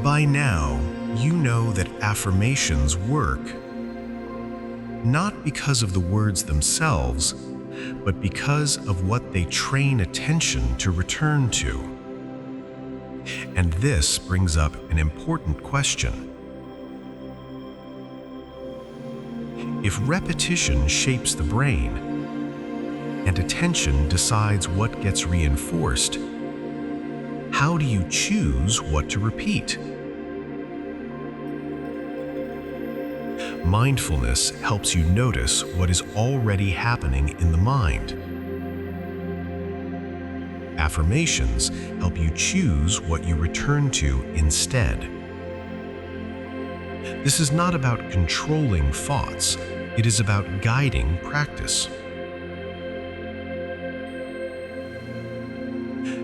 By now, you know that affirmations work, not because of the words themselves, but because of what they train attention to return to. And this brings up an important question. If repetition shapes the brain, and attention decides what gets reinforced, how do you choose what to repeat? Mindfulness helps you notice what is already happening in the mind. Affirmations help you choose what you return to instead. This is not about controlling thoughts, it is about guiding practice.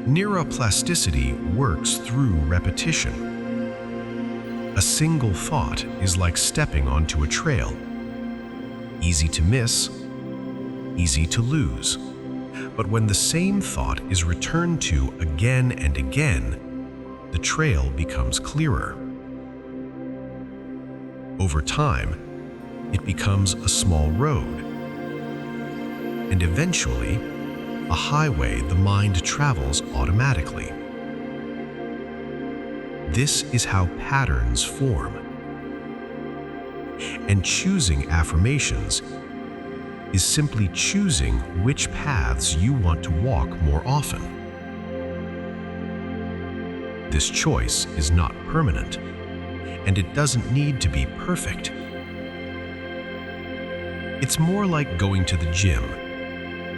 Neuroplasticity works through repetition. A single thought is like stepping onto a trail. Easy to miss, easy to lose. But when the same thought is returned to again and again, the trail becomes clearer. Over time, it becomes a small road, and eventually, a highway the mind travels automatically. This is how patterns form. And choosing affirmations is simply choosing which paths you want to walk more often. This choice is not permanent, and it doesn't need to be perfect. It's more like going to the gym.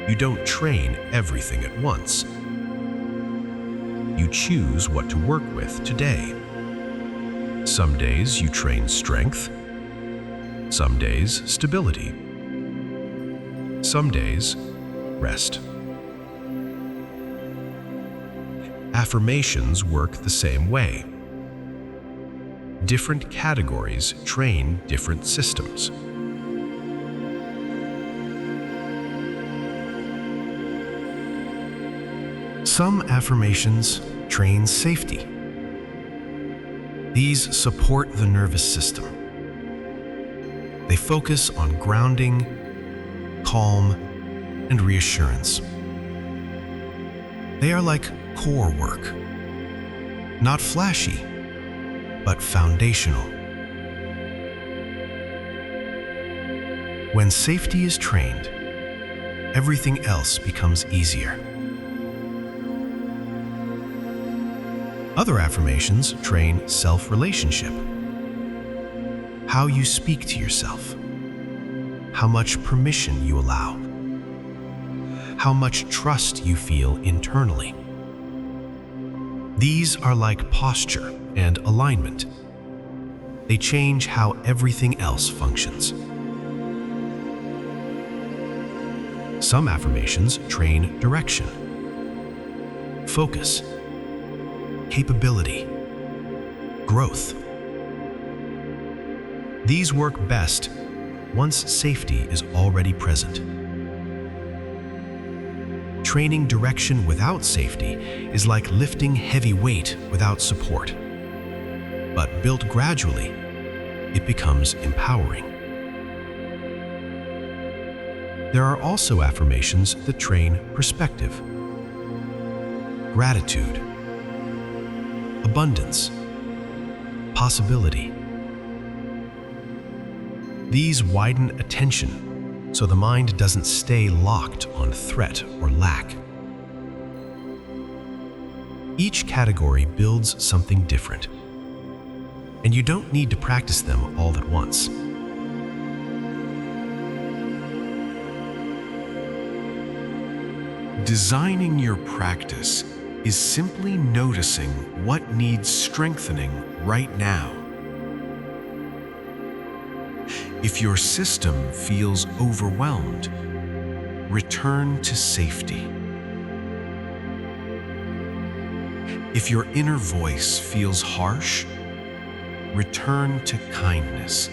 You don't train everything at once. You choose what to work with today. Some days you train strength. Some days, stability. Some days, rest. Affirmations work the same way. Different categories train different systems. Some affirmations train safety. These support the nervous system. They focus on grounding, calm, and reassurance. They are like core work, not flashy, but foundational. When safety is trained, everything else becomes easier. Other affirmations train self-relationship. How you speak to yourself. How much permission you allow. How much trust you feel internally. These are like posture and alignment. They change how everything else functions. Some affirmations train direction, focus, capability, growth. These work best once safety is already present. Training direction without safety is like lifting heavy weight without support. But built gradually, it becomes empowering. There are also affirmations that train perspective, gratitude, abundance, possibility. These widen attention so the mind doesn't stay locked on threat or lack. Each category builds something different, and you don't need to practice them all at once. Designing your practice is simply noticing what needs strengthening right now. If your system feels overwhelmed, return to safety. If your inner voice feels harsh, return to kindness.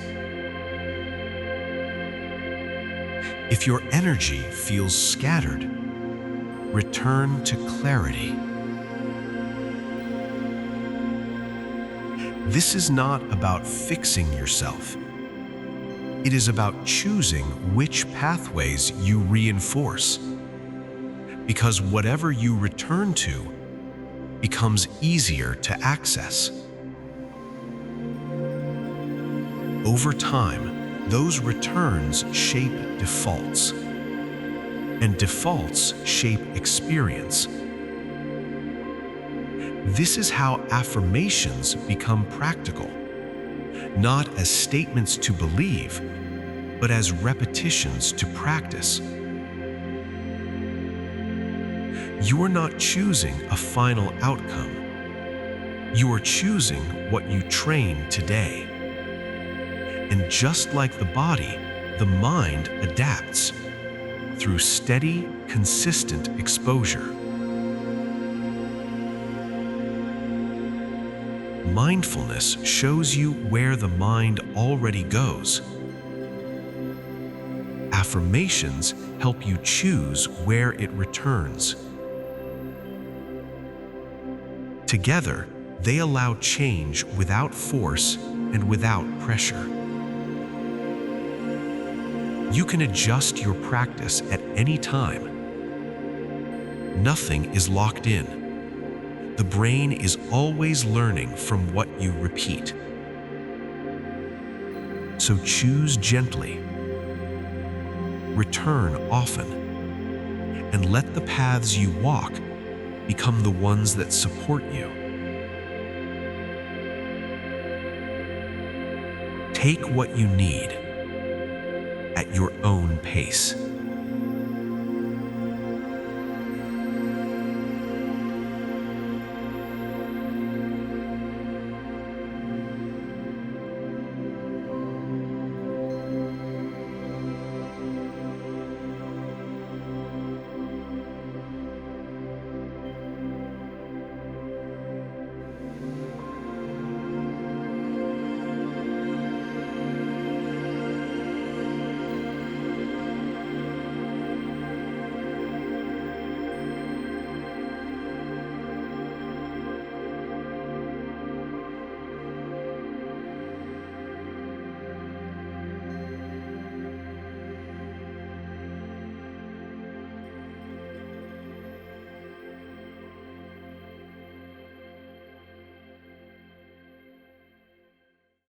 If your energy feels scattered, return to clarity. This is not about fixing yourself. It is about choosing which pathways you reinforce. Because whatever you return to becomes easier to access. Over time, those returns shape defaults, and defaults shape experience. This is how affirmations become practical, not as statements to believe, but as repetitions to practice. You are not choosing a final outcome. You are choosing what you train today. And just like the body, the mind adapts through steady, consistent exposure. Mindfulness shows you where the mind already goes. Affirmations help you choose where it returns. Together, they allow change without force and without pressure. You can adjust your practice at any time. Nothing is locked in. The brain is always learning from what you repeat. So choose gently, return often, and let the paths you walk become the ones that support you. Take what you need at your own pace.